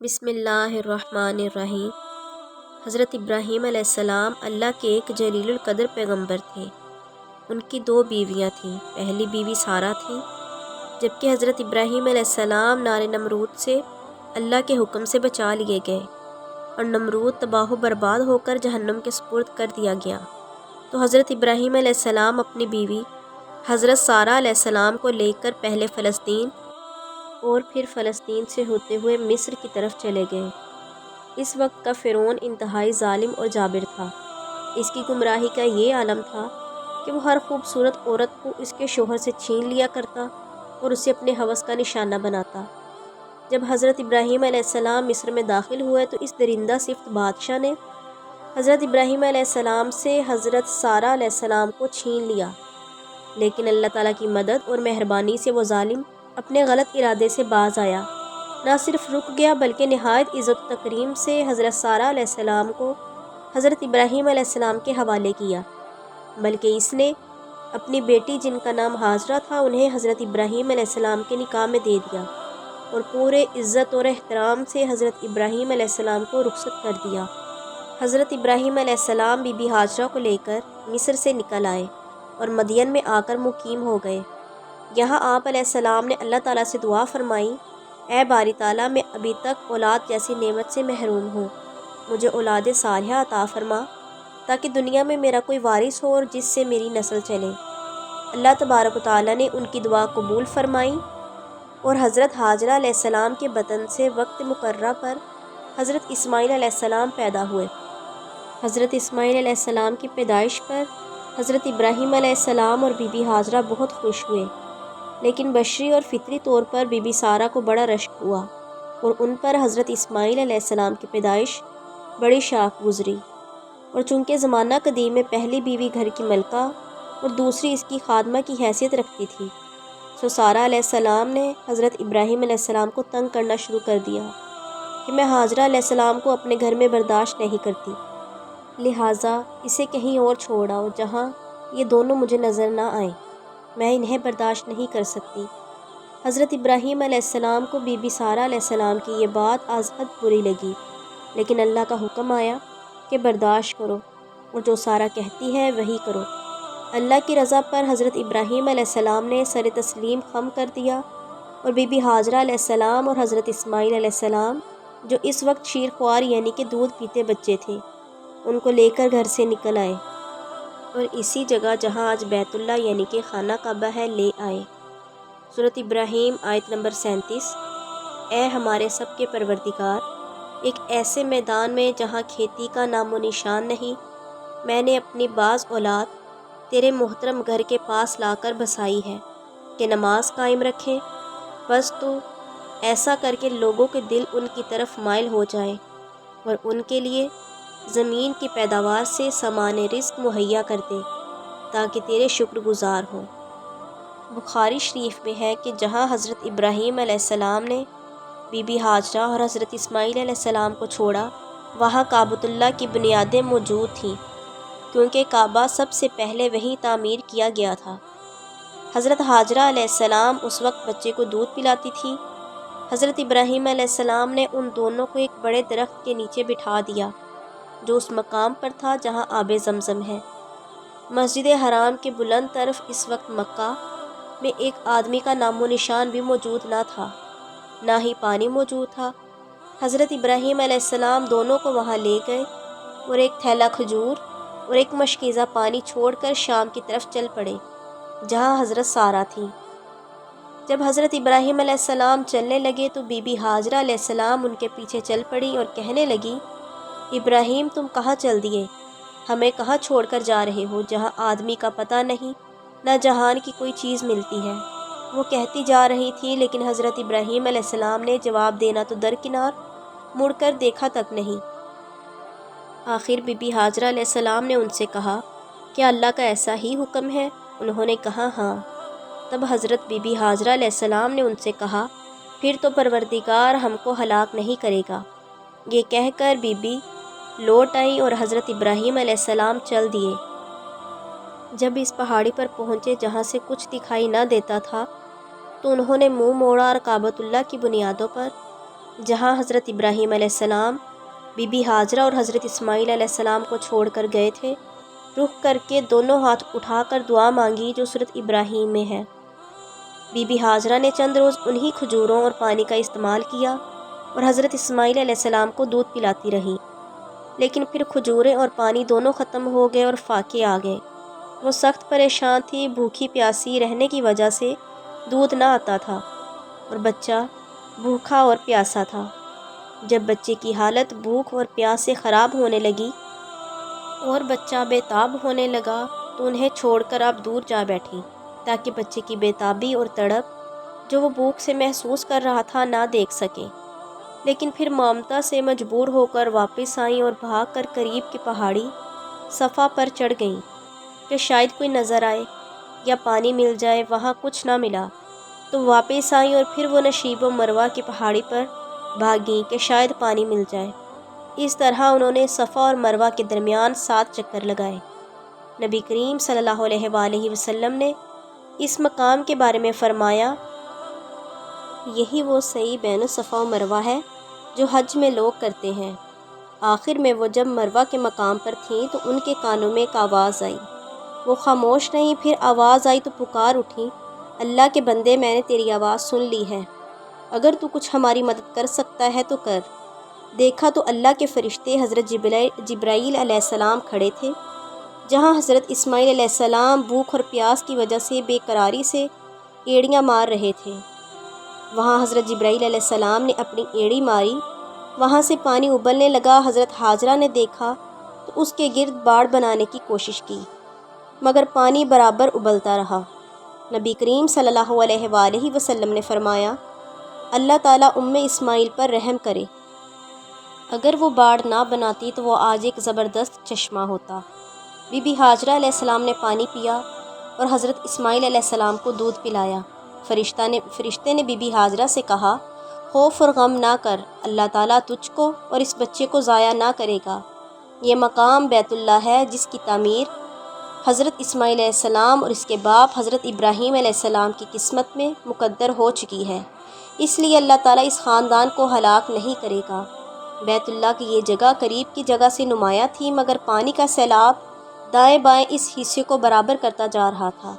بسم اللہ الرحمن الرحیم۔ حضرت ابراہیم علیہ السلام اللہ کے ایک جلیل القدر پیغمبر تھے۔ ان کی دو بیویاں تھیں۔ پہلی بیوی سارہ تھی، جبکہ حضرت ابراہیم علیہ السلام نار نمرود سے اللہ کے حکم سے بچا لیے گئے اور نمرود تباہ و برباد ہو کر جہنم کے سپرد کر دیا گیا، تو حضرت ابراہیم علیہ السلام اپنی بیوی حضرت سارہ علیہ السلام کو لے کر پہلے فلسطین اور پھر فلسطین سے ہوتے ہوئے مصر کی طرف چلے گئے۔ اس وقت کا فرعون انتہائی ظالم اور جابر تھا۔ اس کی گمراہی کا یہ عالم تھا کہ وہ ہر خوبصورت عورت کو اس کے شوہر سے چھین لیا کرتا اور اسے اپنے ہوس کا نشانہ بناتا۔ جب حضرت ابراہیم علیہ السلام مصر میں داخل ہوئے تو اس درندہ صفت بادشاہ نے حضرت ابراہیم علیہ السلام سے حضرت سارہ علیہ السلام کو چھین لیا، لیکن اللہ تعالیٰ کی مدد اور مہربانی سے وہ ظالم اپنے غلط ارادے سے باز آیا۔ نہ صرف رک گیا بلکہ نہایت عزت و تکریم سے حضرت سارہ علیہ السلام کو حضرت ابراہیم علیہ السلام کے حوالے کیا، بلکہ اس نے اپنی بیٹی جن کا نام ہاجرہ تھا انہیں حضرت ابراہیم علیہ السلام کے نکاح میں دے دیا اور پورے عزت اور احترام سے حضرت ابراہیم علیہ السلام کو رخصت کر دیا۔ حضرت ابراہیم علیہ السلام بی بی ہاجرہ کو لے کر مصر سے نکل آئے اور مدین میں آ کر مقیم ہو گئے۔ یہاں آپ علیہ السلام نے اللہ تعالیٰ سے دعا فرمائی، اے باری تعالیٰ، میں ابھی تک اولاد جیسی نعمت سے محروم ہوں، مجھے اولاد صالحہ عطا فرما تاکہ دنیا میں میرا کوئی وارث ہو اور جس سے میری نسل چلے۔ اللہ تبارک و تعالیٰ نے ان کی دعا قبول فرمائی اور حضرت ہاجرہ علیہ السلام کے بطن سے وقت مقررہ پر حضرت اسماعیل علیہ السلام پیدا ہوئے۔ حضرت اسماعیل علیہ السلام کی پیدائش پر حضرت ابراہیم علیہ السلام اور بی بی ہاجرہ بہت خوش ہوئے، لیکن بشری اور فطری طور پر بی بی سارہ کو بڑا رشک ہوا اور ان پر حضرت اسماعیل علیہ السلام کی پیدائش بڑی شاق گزری۔ اور چونکہ زمانہ قدیم میں پہلی بیوی گھر کی ملکہ اور دوسری اس کی خادمہ کی حیثیت رکھتی تھی، سو سارہ علیہ السلام نے حضرت ابراہیم علیہ السلام کو تنگ کرنا شروع کر دیا کہ میں ہاجرہ علیہ السلام کو اپنے گھر میں برداشت نہیں کرتی، لہٰذا اسے کہیں اور چھوڑ آؤ جہاں یہ دونوں مجھے نظر نہ آئیں، میں انہیں برداشت نہیں کر سکتی۔ حضرت ابراہیم علیہ السلام کو بی بی سارہ علیہ السلام کی یہ بات از حد بری لگی، لیکن اللہ کا حکم آیا کہ برداشت کرو اور جو سارہ کہتی ہے وہی کرو۔ اللہ کی رضا پر حضرت ابراہیم علیہ السلام نے سر تسلیم خم کر دیا اور بی بی ہاجرہ علیہ السلام اور حضرت اسماعیل علیہ السلام جو اس وقت شیر خوار یعنی کہ دودھ پیتے بچے تھے ان کو لے کر گھر سے نکل آئے اور اسی جگہ جہاں آج بیت اللہ یعنی کہ خانہ کعبہ ہے لے آئے۔ سورۃ ابراہیم آیت نمبر 37۔ اے ہمارے سب کے پروردگار، ایک ایسے میدان میں جہاں کھیتی کا نام و نشان نہیں، میں نے اپنی بعض اولاد تیرے محترم گھر کے پاس لا کر بسائی ہے کہ نماز قائم رکھیں، بس تو ایسا کر کے لوگوں کے دل ان کی طرف مائل ہو جائیں اور ان کے لیے زمین کی پیداوار سے سامان رزق مہیا کر دے تاکہ تیرے شکر گزار ہوں۔ بخاری شریف میں ہے کہ جہاں حضرت ابراہیم علیہ السلام نے بی بی ہاجرہ اور حضرت اسماعیل علیہ السلام کو چھوڑا وہاں کعبۃ اللہ کی بنیادیں موجود تھیں، کیونکہ کعبہ سب سے پہلے وہیں تعمیر کیا گیا تھا۔ حضرت ہاجرہ علیہ السلام اس وقت بچے کو دودھ پلاتی تھی۔ حضرت ابراہیم علیہ السلام نے ان دونوں کو ایک بڑے درخت کے نیچے بٹھا دیا جو اس مقام پر تھا جہاں آب زمزم ہے۔ مسجد حرام کے بلند طرف اس وقت مکہ میں ایک آدمی کا نام و نشان بھی موجود نہ تھا، نہ ہی پانی موجود تھا۔ حضرت ابراہیم علیہ السلام دونوں کو وہاں لے گئے اور ایک تھیلا کھجور اور ایک مشکیزہ پانی چھوڑ کر شام کی طرف چل پڑے جہاں حضرت سارہ تھیں۔ جب حضرت ابراہیم علیہ السلام چلنے لگے تو بی بی ہاجرہ علیہ السلام ان کے پیچھے چل پڑی اور کہنے لگی، ابراہیم تم کہاں چل دیے؟ ہمیں کہاں چھوڑ کر جا رہے ہو جہاں آدمی کا پتہ نہیں نہ جہان کی کوئی چیز ملتی ہے؟ وہ کہتی جا رہی تھی لیکن حضرت ابراہیم علیہ السلام نے جواب دینا تو درکنار، مڑ کر دیکھا تک نہیں۔ آخر بی بی ہاجرہ علیہ السلام نے ان سے کہا، کیا اللہ کا ایسا ہی حکم ہے؟ انہوں نے کہا ہاں۔ تب حضرت بی بی ہاجرہ علیہ السلام نے ان سے کہا، پھر تو پروردگار ہم کو ہلاک نہیں کرے گا۔ یہ کہہ کر بی بی لوٹ آئیں اور حضرت ابراہیم علیہ السلام چل دیے۔ جب اس پہاڑی پر پہنچے جہاں سے کچھ دکھائی نہ دیتا تھا تو انہوں نے منہ موڑا اور کعبۃ اللہ کی بنیادوں پر جہاں حضرت ابراہیم علیہ السلام بی بی ہاجرہ اور حضرت اسماعیل علیہ السلام کو چھوڑ کر گئے تھے، رخ کر کے دونوں ہاتھ اٹھا کر دعا مانگی جو سورۃ ابراہیم میں ہے۔ بی بی ہاجرہ نے چند روز انہی کھجوروں اور پانی کا استعمال کیا اور حضرت اسماعیل علیہ السلام کو دودھ پلاتی رہیں، لیکن پھر کھجوریں اور پانی دونوں ختم ہو گئے اور فاقے آ گئے۔ وہ سخت پریشان تھی، بھوکی پیاسی رہنے کی وجہ سے دودھ نہ آتا تھا اور بچہ بھوکا اور پیاسا تھا۔ جب بچے کی حالت بھوک اور پیاس سے خراب ہونے لگی اور بچہ بے تاب ہونے لگا تو انہیں چھوڑ کر آپ دور جا بیٹھیں تاکہ بچے کی بے تابی اور تڑپ جو وہ بھوک سے محسوس کر رہا تھا نہ دیکھ سکیں، لیکن پھر مامتا سے مجبور ہو کر واپس آئیں اور بھاگ کر قریب کی پہاڑی صفا پر چڑھ گئیں کہ شاید کوئی نظر آئے یا پانی مل جائے۔ وہاں کچھ نہ ملا تو واپس آئیں اور پھر وہ نشیب و مروہ کی پہاڑی پر بھاگیں کہ شاید پانی مل جائے۔ اس طرح انہوں نے صفا اور مروہ کے درمیان 7 چکر لگائے۔ نبی کریم صلی اللہ علیہ وآلہ وسلم نے اس مقام کے بارے میں فرمایا، یہی وہ سعی بین الصفا و مروہ ہے جو حج میں لوگ کرتے ہیں۔ آخر میں وہ جب مروہ کے مقام پر تھیں تو ان کے کانوں میں ایک آواز آئی، وہ خاموش رہیں، پھر آواز آئی تو پکار اٹھیں، اللہ کے بندے میں نے تیری آواز سن لی ہے، اگر تو کچھ ہماری مدد کر سکتا ہے تو کر۔ دیکھا تو اللہ کے فرشتے حضرت جبرائیل علیہ السلام کھڑے تھے، جہاں حضرت اسماعیل علیہ السلام بھوک اور پیاس کی وجہ سے بے قراری سے ایڑیاں مار رہے تھے۔ وہاں حضرت جبرائیل علیہ السلام نے اپنی ایڑی ماری، وہاں سے پانی ابلنے لگا۔ حضرت ہاجرہ نے دیکھا تو اس کے گرد باڑ بنانے کی کوشش کی، مگر پانی برابر ابلتا رہا۔ نبی کریم صلی اللہ علیہ وآلہ وسلم نے فرمایا، اللہ تعالیٰ اسماعیل پر رحم کرے، اگر وہ باڑ نہ بناتی تو وہ آج ایک زبردست چشمہ ہوتا۔ بی بی ہاجرہ علیہ السلام نے پانی پیا اور حضرت اسماعیل علیہ السلام کو دودھ پلایا۔ فرشتے نے بی بی ہاجرہ سے کہا، خوف اور غم نہ کر، اللہ تعالیٰ تجھ کو اور اس بچے کو ضائع نہ کرے گا۔ یہ مقام بیت اللہ ہے جس کی تعمیر حضرت اسماعیل علیہ السلام اور اس کے باپ حضرت ابراہیم علیہ السلام کی قسمت میں مقدر ہو چکی ہے، اس لیے اللہ تعالیٰ اس خاندان کو ہلاک نہیں کرے گا۔ بیت اللہ کی یہ جگہ قریب کی جگہ سے نمایاں تھی، مگر پانی کا سیلاب دائیں بائیں اس حصے کو برابر کرتا جا رہا تھا۔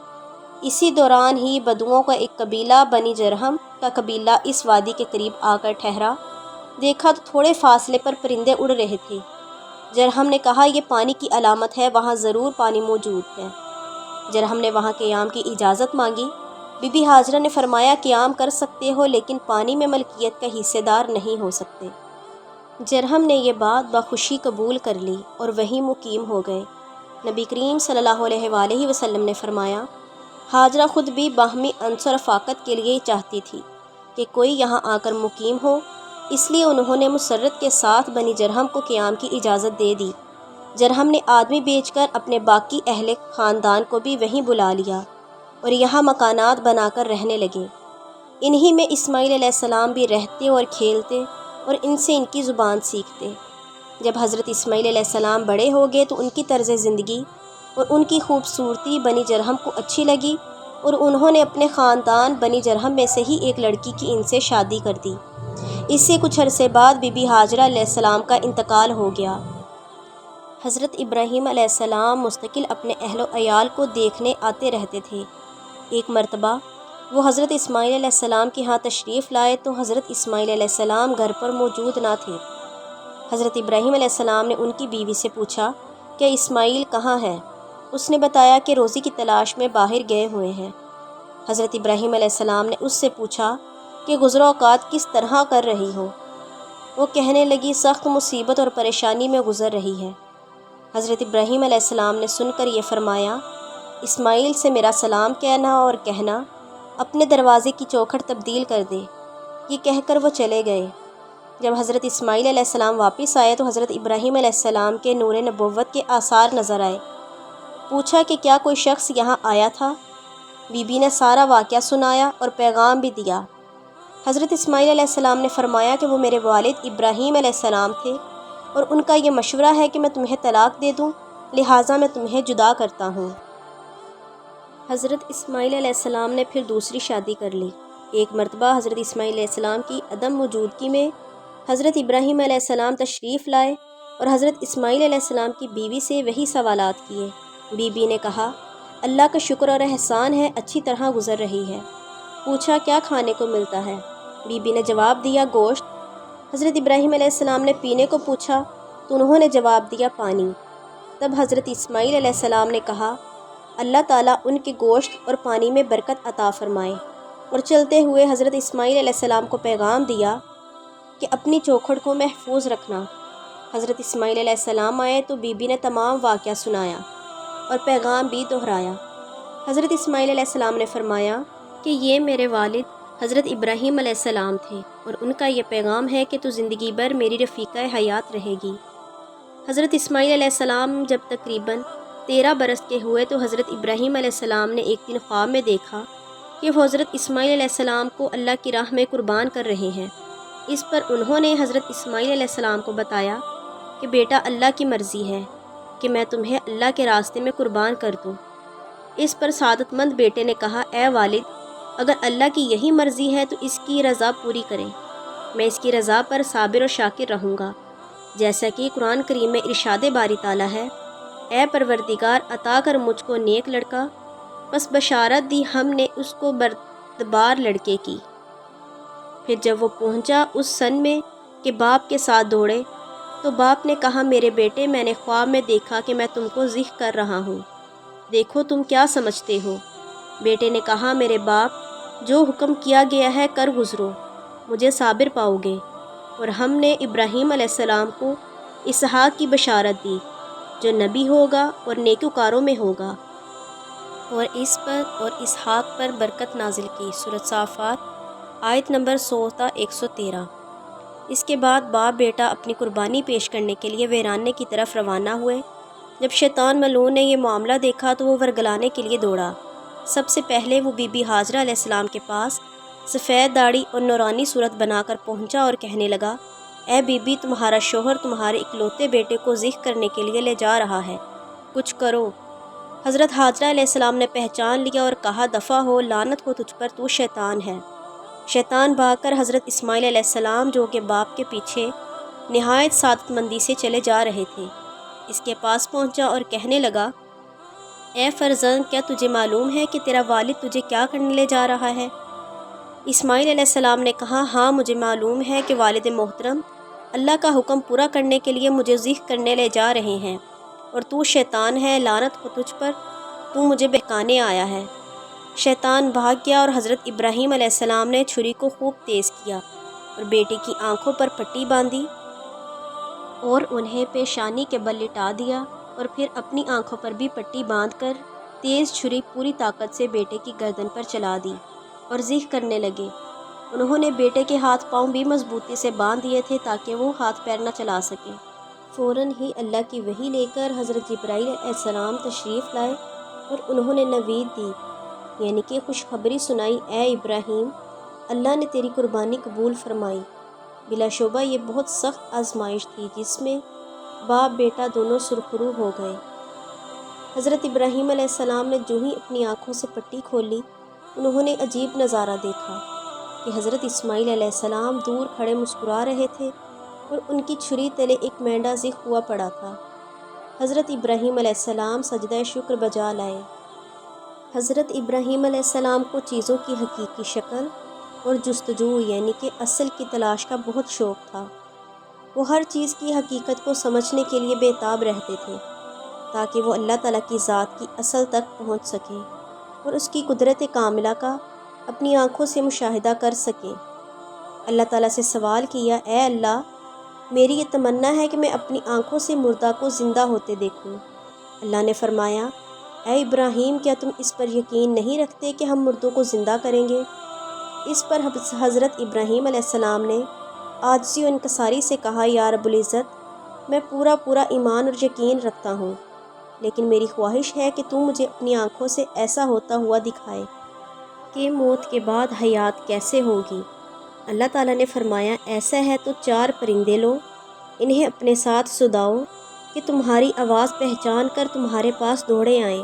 اسی دوران ہی بدوؤں کا ایک قبیلہ بنی جرہم کا قبیلہ اس وادی کے قریب آ کر ٹھہرا۔ دیکھا تو تھوڑے فاصلے پر پرندے اڑ رہے تھے۔ جرہم نے کہا، یہ پانی کی علامت ہے، وہاں ضرور پانی موجود ہے۔ جرہم نے وہاں قیام کی اجازت مانگی۔ بی بی ہاجرہ نے فرمایا، قیام کر سکتے ہو لیکن پانی میں ملکیت کا حصے دار نہیں ہو سکتے۔ جرہم نے یہ بات بخوشی قبول کر لی اور وہیں مقیم ہو گئے۔ نبی کریم صلی اللہ علیہ وآلہ وسلم نے فرمایا، ہاجرہ خود بھی باہمی انس و رفاقت کے لیے چاہتی تھی کہ کوئی یہاں آ کر مقیم ہو، اس لیے انہوں نے مسرت کے ساتھ بنی جرہم کو قیام کی اجازت دے دی۔ جرہم نے آدمی بیچ کر اپنے باقی اہل خاندان کو بھی وہیں بلا لیا اور یہاں مکانات بنا کر رہنے لگے۔ انہی میں اسماعیل علیہ السلام بھی رہتے اور کھیلتے اور ان سے ان کی زبان سیکھتے۔ جب حضرت اسماعیل علیہ السلام بڑے ہو گئے تو ان کی طرز زندگی اور ان کی خوبصورتی بنی جرہم کو اچھی لگی اور انہوں نے اپنے خاندان بنی جرہم میں سے ہی ایک لڑکی کی ان سے شادی کر دی۔ اس سے کچھ عرصے بعد بی بی ہاجرہ علیہ السلام کا انتقال ہو گیا۔ حضرت ابراہیم علیہ السلام مستقل اپنے اہل و عیال کو دیکھنے آتے رہتے تھے۔ ایک مرتبہ وہ حضرت اسماعیل علیہ السلام کے ہاں تشریف لائے تو حضرت اسماعیل علیہ السلام گھر پر موجود نہ تھے۔ حضرت ابراہیم علیہ السلام نے ان کی بیوی سے پوچھا کہ اسماعیل کہاں ہے؟ اس نے بتایا کہ روزی کی تلاش میں باہر گئے ہوئے ہیں۔ حضرت ابراہیم علیہ السلام نے اس سے پوچھا کہ گزر اوقات کس طرح کر رہی ہو؟ وہ کہنے لگی، سخت مصیبت اور پریشانی میں گزر رہی ہے۔ حضرت ابراہیم علیہ السلام نے سن کر یہ فرمایا، اسماعیل سے میرا سلام کہنا اور کہنا اپنے دروازے کی چوکھٹ تبدیل کر دے۔ یہ کہہ کر وہ چلے گئے۔ جب حضرت اسماعیل علیہ السلام واپس آئے تو حضرت ابراہیم علیہ السلام کے نور نبوت کے آثار نظر آئے۔ پوچھا کہ کیا کوئی شخص یہاں آیا تھا؟ بی بی نے سارا واقعہ سنایا اور پیغام بھی دیا۔ حضرت اسماعیل علیہ السلام نے فرمایا کہ وہ میرے والد ابراہیم علیہ السلام تھے اور ان کا یہ مشورہ ہے کہ میں تمہیں طلاق دے دوں، لہٰذا میں تمہیں جدا کرتا ہوں۔ حضرت اسماعیل علیہ السلام نے پھر دوسری شادی کر لی۔ ایک مرتبہ حضرت اسماعیل علیہ السلام کی عدم موجودگی میں حضرت ابراہیم علیہ السلام تشریف لائے اور حضرت اسماعیل علیہ السلام کی بیوی سے وہی سوالات کیے۔ بی بی نے کہا اللہ کا شکر اور احسان ہے، اچھی طرح گزر رہی ہے۔ پوچھا کیا کھانے کو ملتا ہے؟ بی بی نے جواب دیا گوشت۔ حضرت ابراہیم علیہ السلام نے پینے کو پوچھا تو انہوں نے جواب دیا پانی۔ تب حضرت اسماعیل علیہ السلام نے کہا اللہ تعالیٰ ان کے گوشت اور پانی میں برکت عطا فرمائے، اور چلتے ہوئے حضرت اسماعیل علیہ السلام کو پیغام دیا کہ اپنی چوکھٹ کو محفوظ رکھنا۔ حضرت اسماعیل علیہ السلام آئے تو بی بی نے تمام واقعہ سنایا اور پیغام بھی دہرایا۔ حضرت اسماعیل علیہ السلام نے فرمایا کہ یہ میرے والد حضرت ابراہیم علیہ السلام تھے، اور ان کا یہ پیغام ہے کہ تو زندگی بھر میری رفیقہ حیات رہے گی۔ حضرت اسماعیل علیہ السلام جب تقریباً 13 برس کے ہوئے تو حضرت ابراہیم علیہ السلام نے ایک دن خواب میں دیکھا کہ وہ حضرت اسماعیل علیہ السلام کو اللہ کی راہ میں قربان کر رہے ہیں۔ اس پر انہوں نے حضرت اسماعیل علیہ السلام کو بتایا کہ بیٹا اللہ کی مرضی ہے کہ میں تمہیں اللہ کے راستے میں قربان کر دوں۔ اس پر سعادت مند بیٹے نے کہا اے والد، اگر اللہ کی یہی مرضی ہے تو اس کی رضا پوری کریں، میں اس کی رضا پر صابر و شاکر رہوں گا۔ جیسا کہ قرآن کریم میں ارشاد باری تعالیٰ ہے اے پروردگار عطا کر مجھ کو نیک لڑکا، بس بشارت دی ہم نے اس کو بردبار لڑکے کی۔ پھر جب وہ پہنچا اس سن میں کہ باپ کے ساتھ دوڑے تو باپ نے کہا میرے بیٹے میں نے خواب میں دیکھا کہ میں تم کو ذبح کر رہا ہوں، دیکھو تم کیا سمجھتے ہو؟ بیٹے نے کہا میرے باپ جو حکم کیا گیا ہے کر گزرو، مجھے صابر پاؤ گے۔ اور ہم نے ابراہیم علیہ السلام کو اسحاق کی بشارت دی جو نبی ہوگا اور نیکوکاروں میں ہوگا، اور اس پر اور اسحاق پر برکت نازل کی۔ سورۃ صافات آیت نمبر 100 تا 113۔ اس کے بعد باپ بیٹا اپنی قربانی پیش کرنے کے لیے ویرانے کی طرف روانہ ہوئے۔ جب شیطان ملعون نے یہ معاملہ دیکھا تو وہ ورگلانے کے لیے دوڑا۔ سب سے پہلے وہ بی بی ہاجرہ علیہ السلام کے پاس سفید داڑھی اور نورانی صورت بنا کر پہنچا اور کہنے لگا اے بی بی تمہارا شوہر تمہارے اکلوتے بیٹے کو ذبح کرنے کے لیے لے جا رہا ہے، کچھ کرو۔ حضرت ہاجرہ علیہ السلام نے پہچان لیا اور کہا دفع ہو، لعنت ہو تجھ پر، تو شیطان ہے۔ شیطان بھاگ کر حضرت اسماعیل علیہ السلام جو کہ باپ کے پیچھے نہایت سعادت مندی سے چلے جا رہے تھے اس کے پاس پہنچا اور کہنے لگا اے فرزند، کیا تجھے معلوم ہے کہ تیرا والد تجھے کیا کرنے لے جا رہا ہے؟ اسماعیل علیہ السلام نے کہا ہاں مجھے معلوم ہے کہ والد محترم اللہ کا حکم پورا کرنے کے لیے مجھے ذبح کرنے لے جا رہے ہیں، اور تو شیطان ہے، لعنت ہو تجھ پر، تو مجھے بہکانے آیا ہے۔ شیطان بھاگ گیا اور حضرت ابراہیم علیہ السلام نے چھری کو خوب تیز کیا اور بیٹے کی آنکھوں پر پٹی باندھی اور انہیں پیشانی کے بل لٹا دیا، اور پھر اپنی آنکھوں پر بھی پٹی باندھ کر تیز چھری پوری طاقت سے بیٹے کی گردن پر چلا دی اور ذبح کرنے لگے۔ انہوں نے بیٹے کے ہاتھ پاؤں بھی مضبوطی سے باندھ دیے تھے تاکہ وہ ہاتھ پیر نہ چلا سکے۔ فوراً ہی اللہ کی وحی لے کر حضرت جبرائیل علیہ السلام تشریف لائے اور انہوں نے نوید دی، یعنی کہ خوشخبری سنائی اے ابراہیم، اللہ نے تیری قربانی قبول فرمائی۔ بلا شبہ یہ بہت سخت آزمائش تھی جس میں باپ بیٹا دونوں سرخرو ہو گئے۔ حضرت ابراہیم علیہ السلام نے جو ہی اپنی آنکھوں سے پٹی کھولی انہوں نے عجیب نظارہ دیکھا کہ حضرت اسماعیل علیہ السلام دور کھڑے مسکرا رہے تھے اور ان کی چھری تلے ایک مینڈا ذبح ہوا پڑا تھا۔ حضرت ابراہیم علیہ السلام سجدہ شکر بجا لائے۔ حضرت ابراہیم علیہ السلام کو چیزوں کی حقیقی شکل اور جستجو یعنی کہ اصل کی تلاش کا بہت شوق تھا۔ وہ ہر چیز کی حقیقت کو سمجھنے کے لیے بےتاب رہتے تھے تاکہ وہ اللہ تعالیٰ کی ذات کی اصل تک پہنچ سکیں اور اس کی قدرت کاملہ کا اپنی آنکھوں سے مشاہدہ کر سکیں۔ اللہ تعالیٰ سے سوال کیا اے اللہ، میری یہ تمنا ہے کہ میں اپنی آنکھوں سے مردہ کو زندہ ہوتے دیکھوں۔ اللہ نے فرمایا اے ابراہیم، کیا تم اس پر یقین نہیں رکھتے کہ ہم مردوں کو زندہ کریں گے؟ اس پر حضرت ابراہیم علیہ السلام نے عاجزی و انکساری سے کہا یا رب العزت، میں پورا ایمان اور یقین رکھتا ہوں، لیکن میری خواہش ہے کہ تو مجھے اپنی آنکھوں سے ایسا ہوتا ہوا دکھائے کہ موت کے بعد حیات کیسے ہوگی۔ اللہ تعالیٰ نے فرمایا ایسا ہے تو 4 پرندے لو، انہیں اپنے ساتھ سداؤ کہ تمہاری آواز پہچان کر تمہارے پاس دوڑے آئیں،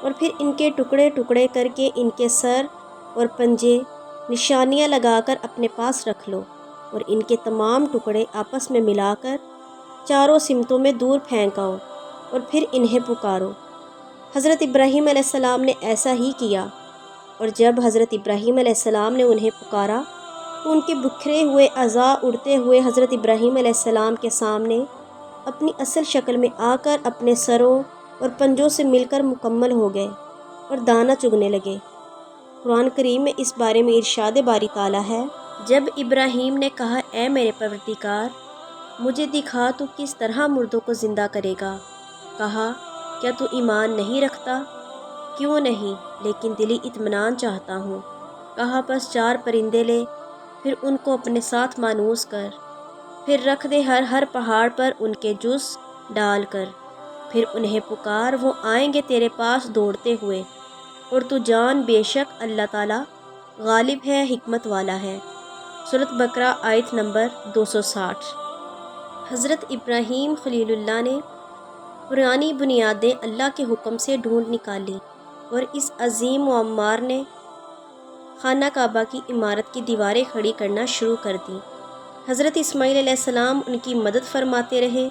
اور پھر ان کے ٹکڑے ٹکڑے کر کے ان کے سر اور پنجے نشانیاں لگا کر اپنے پاس رکھ لو۔ اور ان کے تمام ٹکڑے آپس میں ملا کر چاروں سمتوں میں دور پھینک آؤ اور پھر انہیں پکارو۔ حضرت ابراہیم علیہ السلام نے ایسا ہی کیا، اور جب حضرت ابراہیم علیہ السلام نے انہیں پکارا تو ان کے بکھرے ہوئے اعضاء اڑتے ہوئے حضرت ابراہیم علیہ السلام کے سامنے اپنی اصل شکل میں آ کر اپنے سروں اور پنجوں سے مل کر مکمل ہو گئے اور دانہ چگنے لگے۔ قرآن کریم میں اس بارے میں ارشاد باری تعالیٰ ہے، جب ابراہیم نے کہا اے میرے پروردگار مجھے دکھا تو کس طرح مردوں کو زندہ کرے گا، کہا کیا تو ایمان نہیں رکھتا؟ کیوں نہیں، لیکن دلی اطمینان چاہتا ہوں۔ کہا بس 4 پرندے لے، پھر ان کو اپنے ساتھ مانوس کر، پھر رکھ دے ہر پہاڑ پر ان کے جز ڈال کر، پھر انہیں پکار، وہ آئیں گے تیرے پاس دوڑتے ہوئے، اور تو جان بے شک اللہ تعالیٰ غالب ہے، حکمت والا ہے۔ سورۃ بقرہ آیت نمبر 260۔ حضرت ابراہیم خلیل اللہ نے پرانی بنیادیں اللہ کے حکم سے ڈھونڈ نکالیں اور اس عظیم معمار نے خانہ کعبہ کی عمارت کی دیواریں کھڑی کرنا شروع کر دیں۔ حضرت اسماعیل علیہ السلام ان کی مدد فرماتے رہے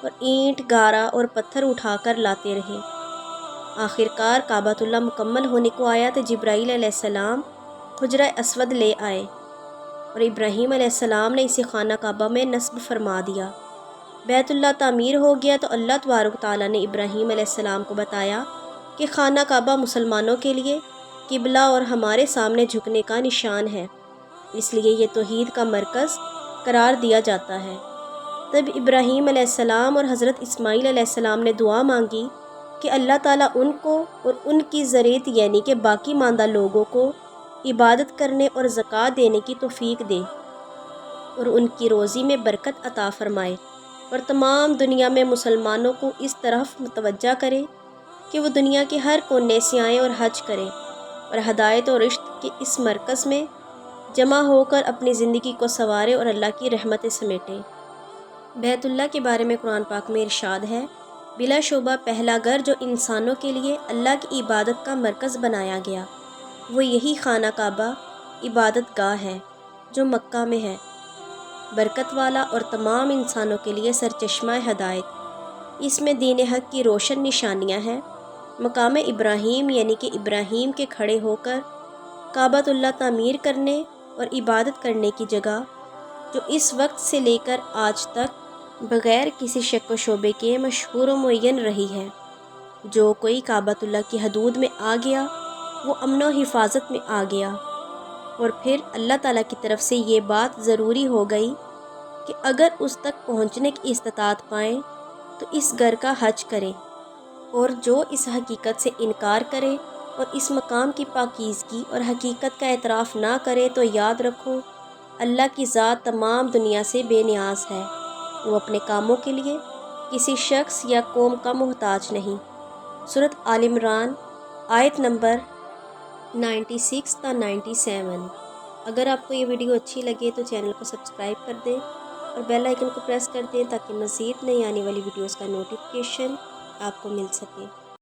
اور اینٹ، گارا اور پتھر اٹھا کر لاتے رہے۔ آخر کار کعبۃ اللہ مکمل ہونے کو آیا تو جبرائیل علیہ السلام حجرہ اسود لے آئے اور ابراہیم علیہ السلام نے اسے خانہ کعبہ میں نصب فرما دیا۔ بیت اللہ تعمیر ہو گیا تو اللہ تبارک و تعالیٰ نے ابراہیم علیہ السلام کو بتایا کہ خانہ کعبہ مسلمانوں کے لیے قبلہ اور ہمارے سامنے جھکنے کا نشان ہے، اس لیے یہ توحید کا مرکز قرار دیا جاتا ہے۔ تب ابراہیم علیہ السلام اور حضرت اسماعیل علیہ السلام نے دعا مانگی کہ اللہ تعالیٰ ان کو اور ان کی ذریت یعنی کہ باقی ماندہ لوگوں کو عبادت کرنے اور زکوٰۃ دینے کی توفیق دے اور ان کی روزی میں برکت عطا فرمائے، اور تمام دنیا میں مسلمانوں کو اس طرف متوجہ کرے کہ وہ دنیا کے ہر کونے سے آئیں اور حج کریں اور ہدایت اور رشد کے اس مرکز میں جمع ہو کر اپنی زندگی کو سنواریں اور اللہ کی رحمتیں سمیٹیں۔ بیت اللہ کے بارے میں قرآن پاک میں ارشاد ہے، بلا شبہ پہلا گھر جو انسانوں کے لیے اللہ کی عبادت کا مرکز بنایا گیا وہ یہی خانہ کعبہ عبادت گاہ ہے جو مکہ میں ہے، برکت والا اور تمام انسانوں کے لیے سرچشمہ ہدایت۔ اس میں دین حق کی روشن نشانیاں ہیں۔ مقام ابراہیم یعنی کہ ابراہیم کے کھڑے ہو کر کعبۃ اللہ تعمیر کرنے اور عبادت کرنے کی جگہ، جو اس وقت سے لے کر آج تک بغیر کسی شک و شبے کے مشہور و معین رہی ہے۔ جو کوئی کعبۃ اللہ کی حدود میں آ گیا وہ امن و حفاظت میں آ گیا، اور پھر اللہ تعالیٰ کی طرف سے یہ بات ضروری ہو گئی کہ اگر اس تک پہنچنے کی استطاعت پائیں تو اس گھر کا حج کریں، اور جو اس حقیقت سے انکار کرے اور اس مقام کی پاکیزگی اور حقیقت کا اعتراف نہ کرے تو یاد رکھو اللہ کی ذات تمام دنیا سے بے نیاز ہے، وہ اپنے کاموں کے لیے کسی شخص یا قوم کا محتاج نہیں۔ سورۃ آل عمران آیت نمبر 96 تا 97۔ اگر آپ کو یہ ویڈیو اچھی لگے تو چینل کو سبسکرائب کر دیں اور بیل آئیکن کو پریس کر دیں تاکہ مزید نئی آنے والی ویڈیوز کا نوٹیفیکیشن آپ کو مل سکے۔